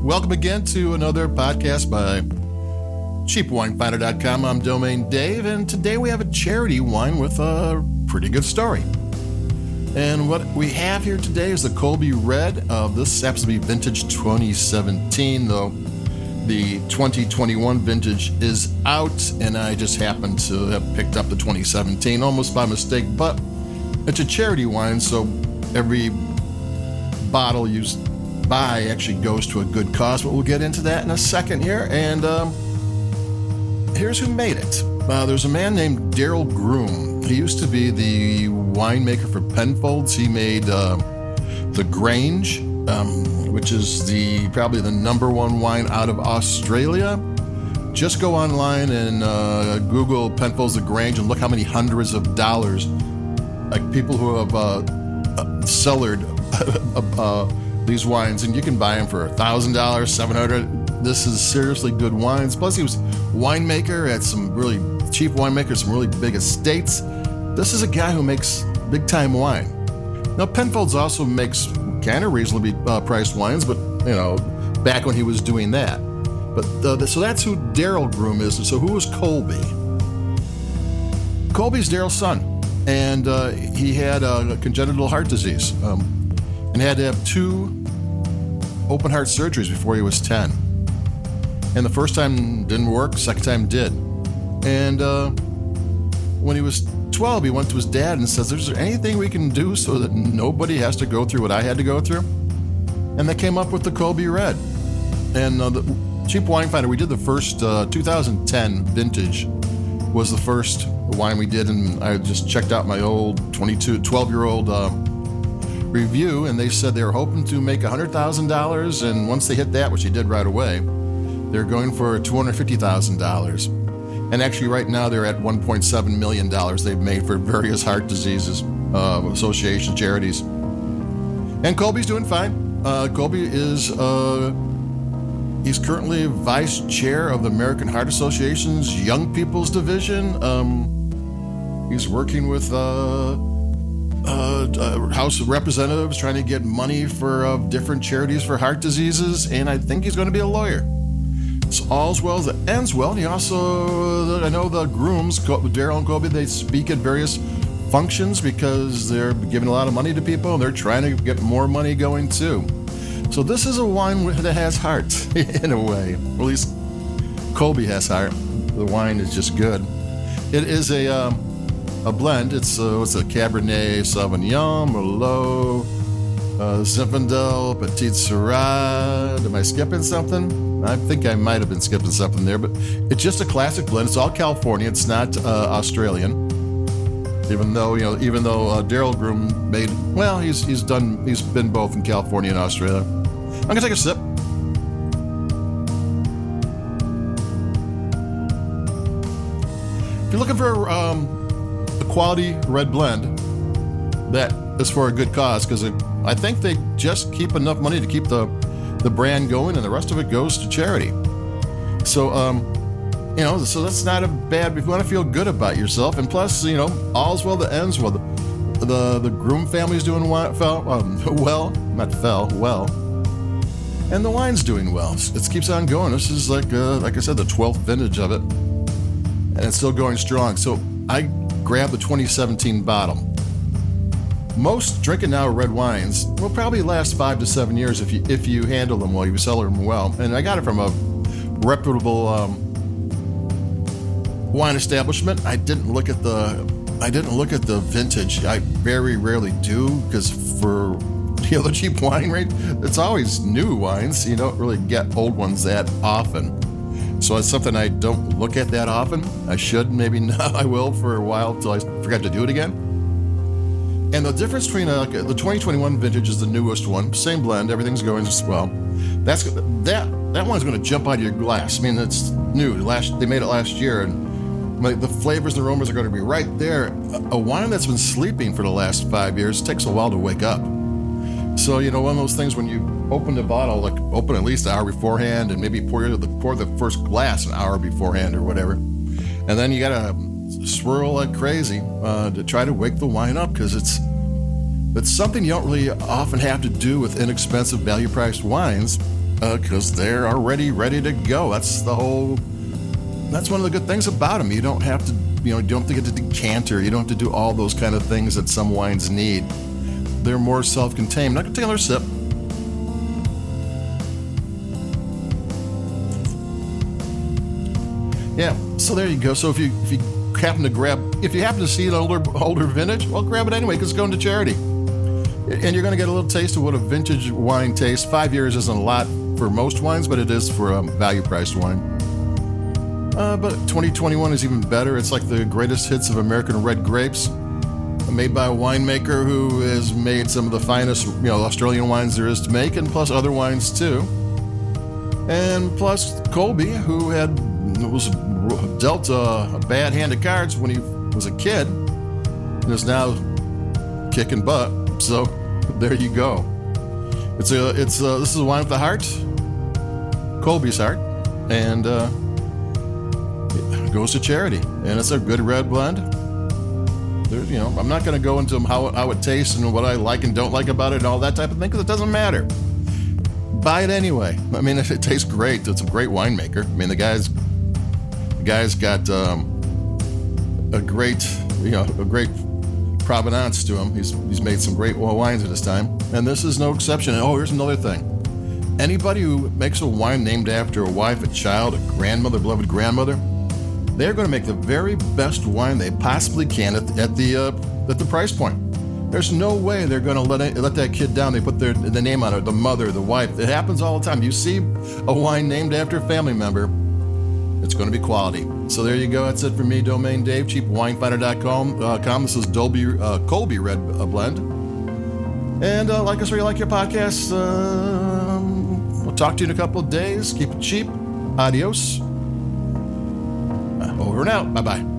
Welcome again to another podcast by CheapWineFinder.com. I'm Domain Dave, and today we have a charity wine with a pretty good story. And what we have here today is the Colby Red. This happens to be vintage 2017, though the 2021 vintage is out, and I just happened to have picked up the 2017 almost by mistake, but it's a charity wine, so every bottle you buy actually goes to a good cause, but we'll get into that in a second here. And here's who made it. There's a man named Daryl Groom. He used to be the winemaker for Penfolds. He made the Grange, which is probably the number one wine out of Australia. Just go online and Google Penfolds the Grange and look how many hundreds of dollars, like people who have cellared these wines, and you can buy them for $1,000, $700. This is seriously good wines. Plus, he was winemaker at some really cheap winemakers, some really big estates. This is a guy who makes big time wine. Now, Penfolds also makes kind of reasonably priced wines, but back when he was doing that. But so that's who Daryl Groom is. And so who is Colby? Colby's Daryl's son, and he had congenital heart disease. And had to have 2 open heart surgeries before he was 10. And the first time didn't work, second time did. And when he was 12, he went to his dad and says, "Is there anything we can do so that nobody has to go through what I had to go through?" And they came up with the Colby Red. And the Cheap Wine Finder, we did the first 2010 vintage was the first wine we did, and I just checked out my old 12-year-old review, and they said they were hoping to make $100,000, and once they hit that, which they did right away, they're going for $250,000. And actually right now they're at $1.7 million they've made for various heart diseases, associations, charities. And Colby's doing fine. Colby is he's currently vice chair of the American Heart Association's Young People's Division. He's working with House of Representatives trying to get money for different charities for heart diseases, and I think he's going to be a lawyer. So all's well that ends well. And he also, I know the Grooms, Daryl and Colby, they speak at various functions because they're giving a lot of money to people, and they're trying to get more money going too. So this is a wine that has heart in a way. Or at least Colby has heart. The wine is just good. It is a blend. It's a Cabernet Sauvignon, Merlot, Zinfandel, Petit Syrah. Am I skipping something? I think I might have been skipping something there, but it's just a classic blend. It's all California. It's not Australian. Even though Daryl Groom made, well, he's been both in California and Australia. I'm gonna take a sip. If you're looking for a quality red blend that is for a good cause, because I think they just keep enough money to keep the brand going, and the rest of it goes to charity. So so that's not a bad, if you want to feel good about yourself. And plus, all's well that ends well. The Groom family's doing well, and the wine's doing well. It keeps on going. This is like I said, the 12th vintage of it, and it's still going strong. So I grabbed the 2017 bottle. Most drinking now red wines will probably last 5 to 7 years if you handle them well, you sell them well. And I got it from a reputable wine establishment. I didn't look at the vintage. I very rarely do, because for the cheap wine rate, it's always new wines. You don't really get old ones that often. So it's something I don't look at that often. I should, maybe now I will for a while until I forget to do it again. And the difference between the 2021 vintage is the newest one, same blend, everything's going as well. That one's going to jump out of your glass. I mean, it's new. They made it last year, and the flavors and aromas are going to be right there. A wine that's been sleeping for the last 5 years takes a while to wake up. So one of those things when you open the bottle, like open at least an hour beforehand, and maybe pour the first glass an hour beforehand or whatever, and then you gotta swirl like crazy to try to wake the wine up, because it's something you don't really often have to do with inexpensive value-priced wines. because they're already ready to go. That's one of the good things about them. You don't have to, you don't have to get a decanter. You don't have to do all those kind of things that some wines need. They're more self-contained. I'm not going to take another sip. Yeah, so there you go. So if you happen to see an older vintage, well, grab it anyway, because it's going to charity. And you're going to get a little taste of what a vintage wine tastes. 5 years isn't a lot for most wines, but it is for a value-priced wine. But 2021 is even better. It's like the greatest hits of American red grapes, made by a winemaker who has made some of the finest, Australian wines there is to make, and plus other wines too. And plus Colby, who was dealt a bad hand of cards when he was a kid, and is now kicking butt. So there you go. This is a wine with the heart, Colby's heart, and it goes to charity, and it's a good red blend. I'm not going to go into how it tastes and what I like and don't like about it and all that type of thing, because it doesn't matter. Buy it anyway. I mean, if it tastes great, it's a great winemaker. I mean, the guy's got a great provenance to him. He's made some great wines at his time, and this is no exception. And here's another thing. Anybody who makes a wine named after a wife, a child, a grandmother, beloved grandmother, they're going to make the very best wine they possibly can at the price point. There's no way they're going to let that kid down. They put the name on it, the mother, the wife. It happens all the time. You see a wine named after a family member, it's going to be quality. So there you go. That's it for me, Domain Dave, cheapwinefinder.com. This is Colby Red Blend. And like us or you like your podcast. We'll talk to you in a couple of days. Keep it cheap. Adios. Over and out. Bye-bye.